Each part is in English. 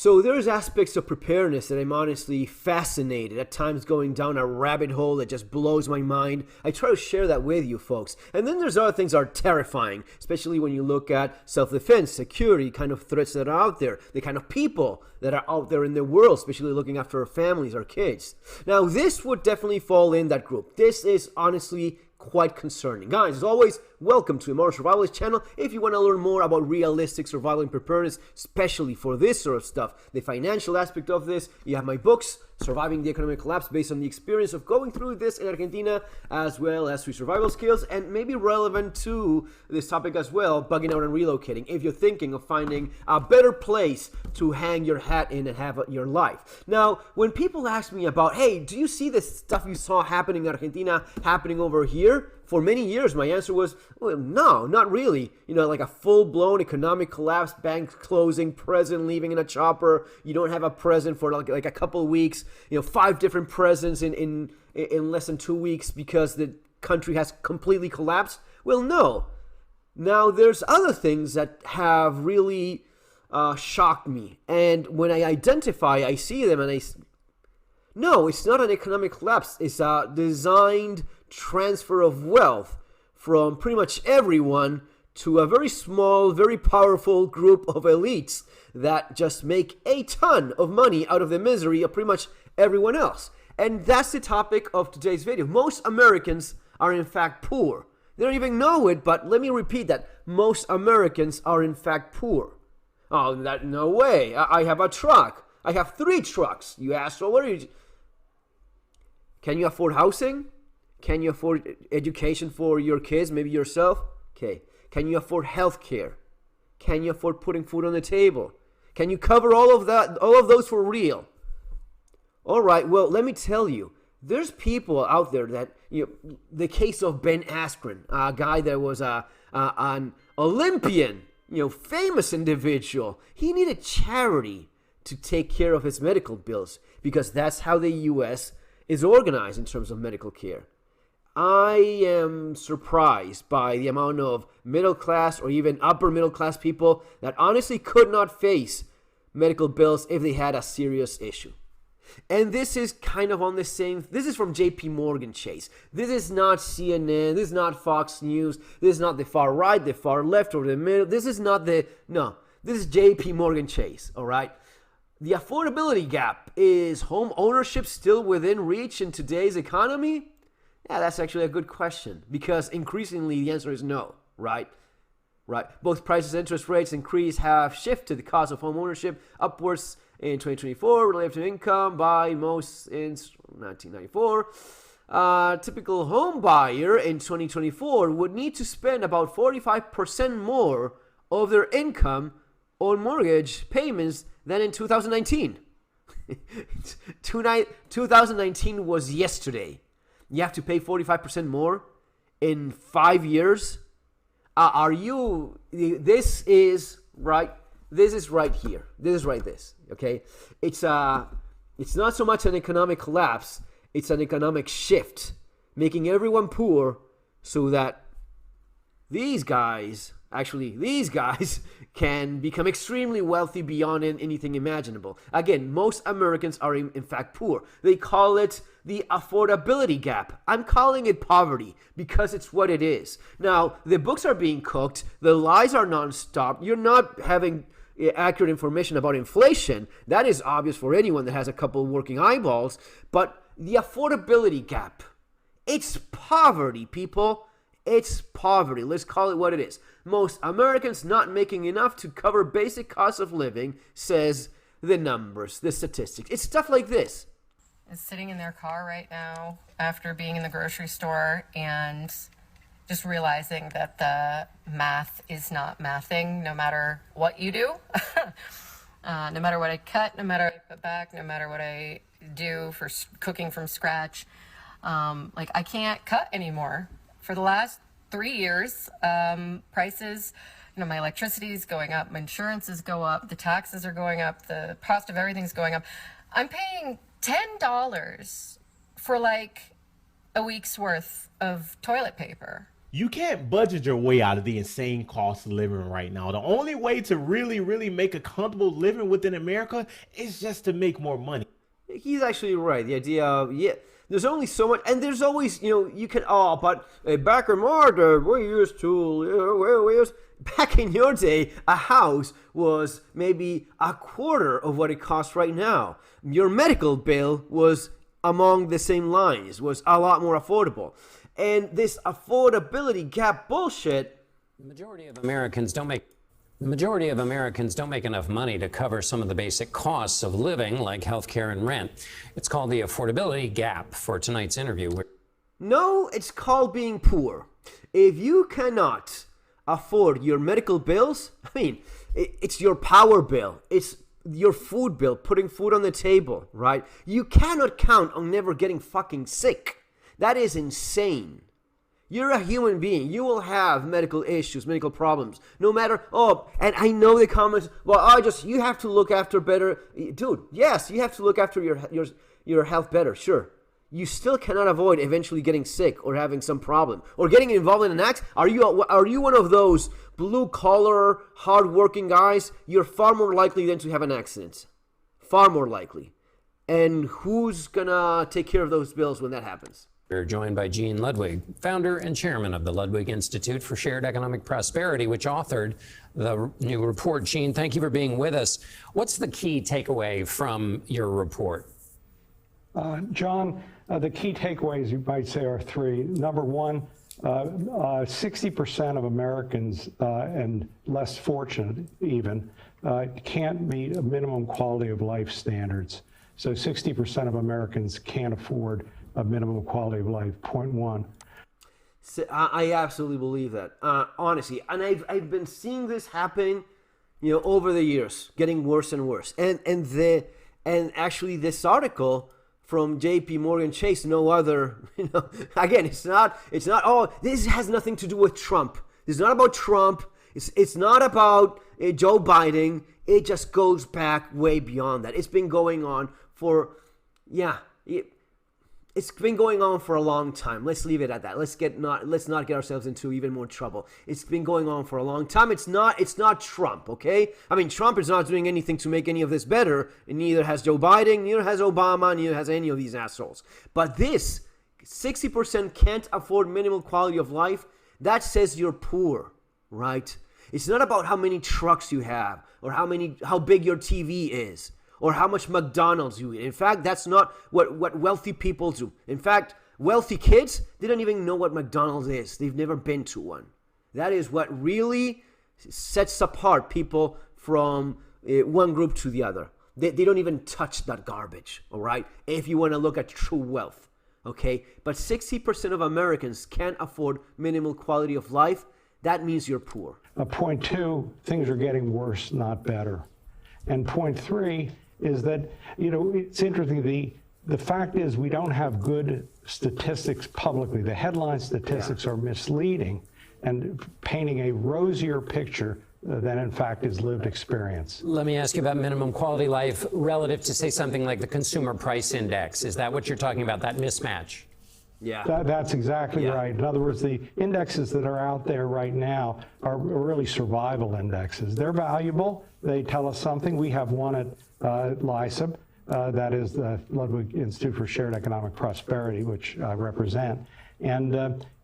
So there's aspects of preparedness that I'm honestly fascinated, at times going down a rabbit hole that just blows my mind. I try to share that with you folks. And then there's other things that are terrifying, especially when you look at self-defense, security, kind of threats that are out there, the kind of people that are out there in the world, especially looking after our families, our kids. Now, this would definitely fall in that group. This is honestly quite concerning. Guys, as always, welcome to the Modern Survivalist channel. If you want to learn more about realistic survival and preparedness, especially for this sort of stuff, the financial aspect of this, you have my books, Surviving the Economic Collapse, based on the experience of going through this in Argentina, as well as 3 survival skills, and maybe relevant to this topic as well, bugging out and relocating, if you're thinking of finding a better place to hang your hat in and have your life. Now, when people ask me about, hey, do you see this stuff you saw happening in Argentina happening over here? For many years, my answer was, well, no, not really. You know, like a full-blown economic collapse, banks closing, president leaving in a chopper. You don't have a president for like a couple of weeks. You know, 5 different presidents in less than 2 weeks because the country has completely collapsed. Well, no. Now, there's other things that have really shocked me. And when I identify, I see them and no, it's not an economic collapse. It's a designed transfer of wealth from pretty much everyone to a very small, very powerful group of elites that just make a ton of money out of the misery of pretty much everyone else. And that's the topic of today's video. Most Americans are in fact poor. They don't even know it, but let me repeat that. Most Americans are in fact poor. Oh, no way. I have a truck. I have 3 trucks. You asshole. What are you? Can you afford housing? Can you afford education for your kids, maybe yourself? Okay. Can you afford health care? Can you afford putting food on the table? Can you cover all of that, all of those for real? All right, well, let me tell you, there's people out there that, you know, the case of Ben Askren, a guy that was an Olympian, you know, famous individual. He needed charity to take care of his medical bills because that's how the U.S. is organized in terms of medical care. I am surprised by the amount of middle class or even upper middle class people that honestly could not face medical bills if they had a serious issue. And this is kind of on the same, this is from JP Morgan Chase. This is not CNN, this is not Fox News, this is not the far right, the far left, or the middle. This is not no, this is JP Morgan Chase, all right? The affordability gap. Is home ownership still within reach in today's economy? Yeah, that's actually a good question because increasingly the answer is no, right? Right. Both prices and interest rates increase have shifted the cost of home ownership upwards in 2024 relative to income by most in 1994. Typical home buyer in 2024 would need to spend about 45% more of their income on mortgage payments than in 2019. 2019 was yesterday. You have to pay 45% more in 5 years. This is right. This is right here. This is right. This. Okay. It's not so much an economic collapse. It's an economic shift, making everyone poor, so that these guys can become extremely wealthy beyond anything imaginable. Again, most Americans are in fact poor. They call it the affordability gap. I'm calling it poverty because it's what it is. Now, the books are being cooked. The lies are nonstop. You're not having accurate information about inflation. That is obvious for anyone that has a couple working eyeballs. But the affordability gap, it's poverty, people. It's poverty. Let's call it what it is. Most Americans not making enough to cover basic costs of living, says the numbers, the statistics. It's stuff like this. Is sitting in their car right now after being in the grocery store and just realizing that the math is not mathing no matter what you do. No matter what I cut, no matter what I put back, no matter what I do for cooking from scratch. Like I can't cut anymore. For the last 3 years, prices, you know, my electricity is going up, my insurances go up, the taxes are going up, the cost of everything's going up. I'm paying $10 for like a week's worth of toilet paper. You can't budget your way out of the insane cost of living right now. The only way to really make a comfortable living within America is just to make more money. He's actually right. The idea of, yeah, there's only so much, and there's always, you can, but back in my day, we used to, back in your day, a house was maybe a quarter of what it costs right now. Your medical bill was among the same lines, was a lot more affordable. And this affordability gap bullshit. The majority of Americans don't make enough money to cover some of the basic costs of living, like healthcare and rent. It's called the affordability gap. For tonight's interview, No, it's called being poor. If you cannot afford your medical bills, it's your power bill, it's your food bill, putting food on the table, right? You cannot count on never getting fucking sick. That is insane. You're a human being. You will have medical issues, medical problems, no matter, and I know the comments, you have to look after better. Dude, yes, you have to look after your health better, sure. You still cannot avoid eventually getting sick or having some problem or getting involved in an accident. Are you one of those blue-collar, hard-working guys? You're far more likely than to have an accident. Far more likely. And who's gonna take care of those bills when that happens? we're joined by Gene Ludwig, founder and chairman of the Ludwig Institute for Shared Economic Prosperity, which authored the new report. Gene, thank you for being with us. What's the key takeaway from your report? John, the key takeaways, you might say, are three. Number one, 60% of Americans, and less fortunate even, can't meet a minimum quality of life standards. So 60% of Americans can't afford a minimum quality of life, point one. So I absolutely believe that, honestly. And I've been seeing this happen, over the years, getting worse and worse. And actually this article from JP Morgan Chase, no other, again, it's not, this has nothing to do with Trump. It's not about Trump. It's not about Joe Biden. It just goes back way beyond that. It's been going on for, it's been going on for a long time. Let's leave it at that. Let's not get ourselves into even more trouble. It's been going on for a long time. It's not Trump, okay? I mean, Trump is not doing anything to make any of this better, and neither has Joe Biden, neither has Obama, neither has any of these assholes. But this 60% can't afford minimal quality of life. That says you're poor, right? It's not about how many trucks you have or how big your TV is, or how much McDonald's you eat. In fact, that's not what wealthy people do. In fact, wealthy kids, they don't even know what McDonald's is. They've never been to one. That is what really sets apart people from one group to the other. They don't even touch that garbage, all right? If you want to look at true wealth, okay? But 60% of Americans can't afford minimal quality of life. That means you're poor. Point two, things are getting worse, not better. And point three is that, it's interesting. The fact is we don't have good statistics publicly. The headline statistics are misleading and painting a rosier picture than in fact is lived experience. Let me ask you about minimum quality life relative to, say, something like the Consumer Price Index. Is that what you're talking about, that mismatch? Yeah. That's exactly right. In other words, the indexes that are out there right now are really survival indexes. They're valuable. They tell us something. We have one at LISA, that is the Ludwig Institute for Shared Economic Prosperity, which I represent. And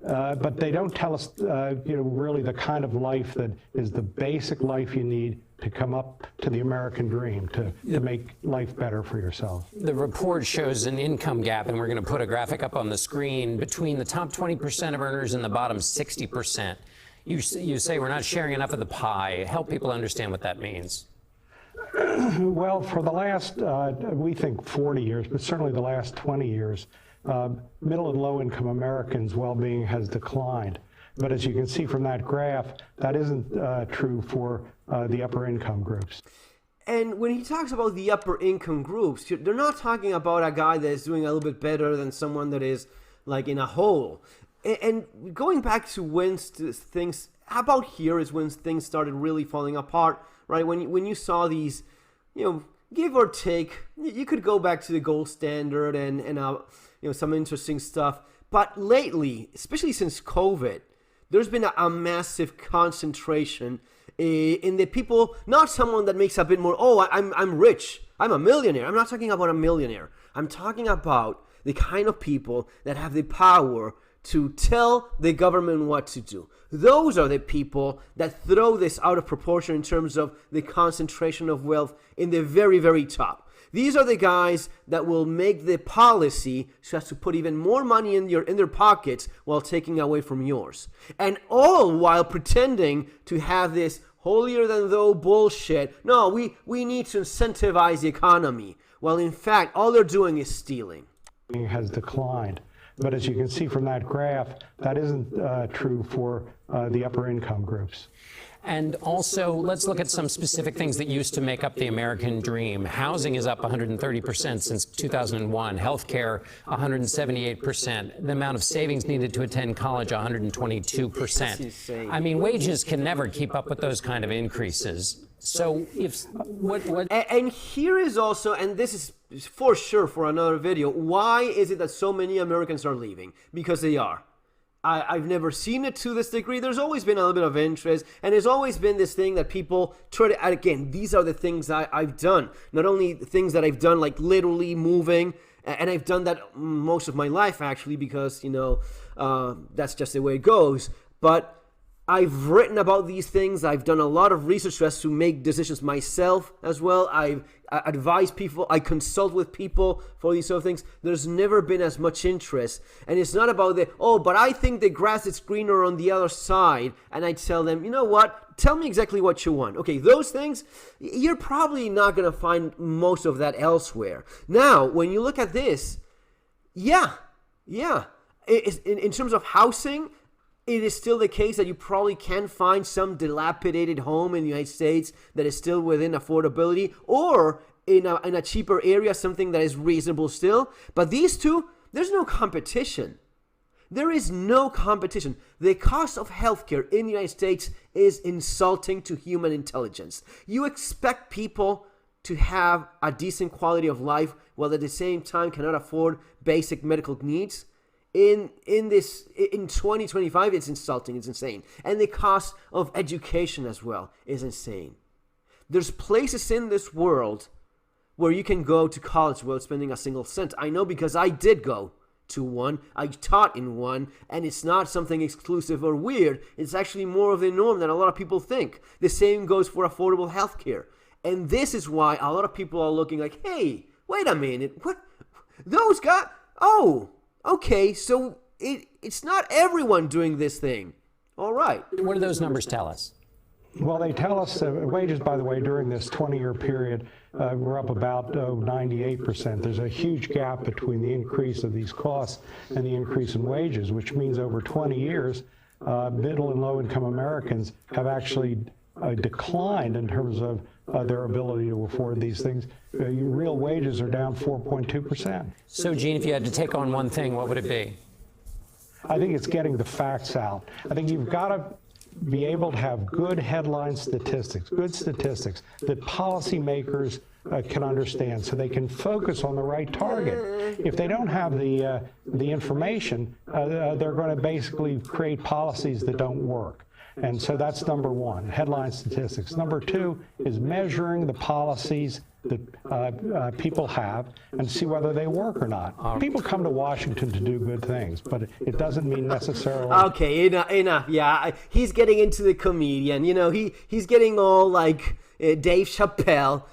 but they don't tell us, really the kind of life that is the basic life you need to come up to the American dream, to make life better for yourself. The report shows an income gap, and we're going to put a graphic up on the screen, between the top 20% of earners and the bottom 60%. You say we're not sharing enough of the pie. Help people understand what that means. Well, for the last, we think 40 years, but certainly the last 20 years, middle and low income Americans' well-being has declined. But as you can see from that graph, that isn't true for the upper income groups. And when he talks about the upper income groups, they're not talking about a guy that is doing a little bit better than someone that is like in a hole. And going back to when things, how about here is when things started really falling apart, right? When you saw these, give or take, you could go back to the gold standard and some interesting stuff. But lately, especially since COVID, there's been a massive concentration in the people, not someone that makes a bit more, oh, I'm rich, I'm a millionaire. I'm not talking about a millionaire. I'm talking about the kind of people that have the power to tell the government what to do. Those are the people that throw this out of proportion in terms of the concentration of wealth in the very, very top. These are the guys that will make the policy so as to put even more money in their pockets while taking away from yours. And all while pretending to have this holier-than-thou bullshit. No, we need to incentivize the economy. Well, in fact, all they're doing is stealing. Has declined. But as you can see from that graph, that isn't true for the upper income groups. And also, let's look at some specific things that used to make up the American dream. Housing is up 130% since 2001. Healthcare, 178%. The amount of savings needed to attend college, 122%. That's insane. I mean, wages can never keep up with those kind of increases. So what? And here is also, and this is for sure for another video, why is it that so many Americans are leaving? Because they are. I've never seen it to this degree. There's always been a little bit of interest, and there's always been this thing that people try to, again, these are the things I've done. Not only things that I've done, like literally moving, and I've done that most of my life, actually, because, that's just the way it goes. But I've written about these things. I've done a lot of research as to make decisions myself as well. I advise people. I consult with people for these sort of things. There's never been as much interest. And it's not about but I think the grass is greener on the other side. And I tell them, you know what? Tell me exactly what you want. Okay, those things, you're probably not going to find most of that elsewhere. Now, when you look at this, yeah. In terms of housing, it is still the case that you probably can find some dilapidated home in the United States that is still within affordability, or in a cheaper area, something that is reasonable still. But these two, there's no competition. There is no competition. The cost of healthcare in the United States is insulting to human intelligence. You expect people to have a decent quality of life while at the same time cannot afford basic medical needs. In 2025, it's insulting, it's insane. And the cost of education as well is insane. There's places in this world where you can go to college without spending a single cent. I know because I did go to one. I taught in one, and it's not something exclusive or weird. It's actually more of the norm than a lot of people think. The same goes for affordable healthcare. And this is why a lot of people are looking like, hey, wait a minute, what? Those guys, okay, so it's not everyone doing this thing. All right. What do those numbers tell us? Well, they tell us wages, by the way, during this 20-year period, were up about 98%. There's a huge gap between the increase of these costs and the increase in wages, which means over 20 years, middle and low-income Americans have actually declined in terms of their ability to afford these things. Real wages are down 4.2%. So, Gene, if you had to take on one thing, what would it be? I think it's getting the facts out. I think you've got to be able to have good headline statistics, good statistics that policymakers can understand so they can focus on the right target. If they don't have the information, they're going to basically create policies that don't work. And so that's number one, headline statistics. Number two is measuring the policies that people have and see whether they work or not. People come to Washington to do good things, but it doesn't mean necessarily... Okay, enough. Yeah, he's getting into the comedian. He's getting all like Dave Chappelle.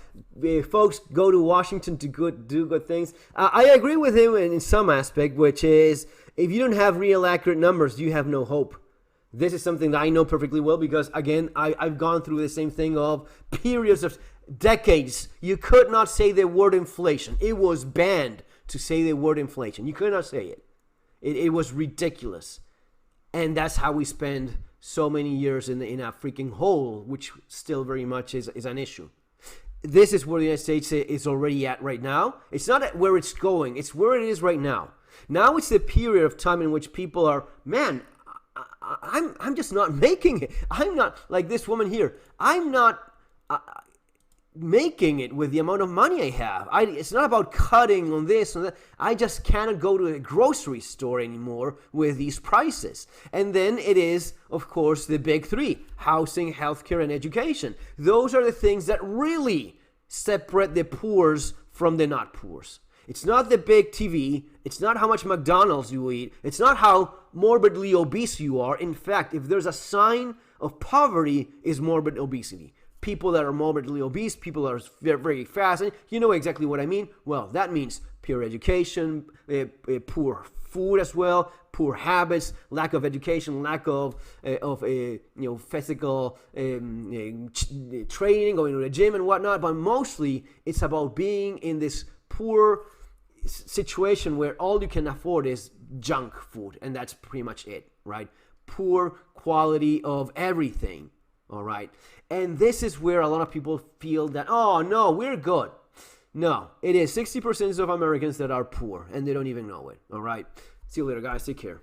Folks go to Washington to do good things. I agree with him in some aspect, which is if you don't have real accurate numbers, you have no hope. This is something that I know perfectly well because, again, I've gone through the same thing of periods of decades. You could not say the word inflation. It was banned to say the word inflation. You could not say it. It was ridiculous. And that's how we spend so many years in a freaking hole, which still very much is an issue. This is where the United States is already at right now. It's not where it's going. It's where it is right now. Now it's the period of time in which people are, I'm just not making it. I'm not like this woman here. I'm not making it with the amount of money I have. It's not about cutting on this and that. I just cannot go to a grocery store anymore with these prices. And then it is, of course, the big three: housing, healthcare, and education. Those are the things that really separate the poors from the not poors. It's not the big TV. It's not how much McDonald's you eat. It's not how morbidly obese you are. In fact, if there's a sign of poverty, is morbid obesity. People that are morbidly obese, people that are very, very fast, and you know exactly what I mean. Well, that means poor education, poor food as well, poor habits, lack of education, lack of physical training, going to the gym and whatnot. But mostly, it's about being in this poor situation where all you can afford is junk food, and that's pretty much it, right? Poor quality of everything. All right. And this is where a lot of people feel that, oh, no, we're good. No, it is 60% of Americans that are poor, and they don't even know it. All right. See you later, guys. Take care.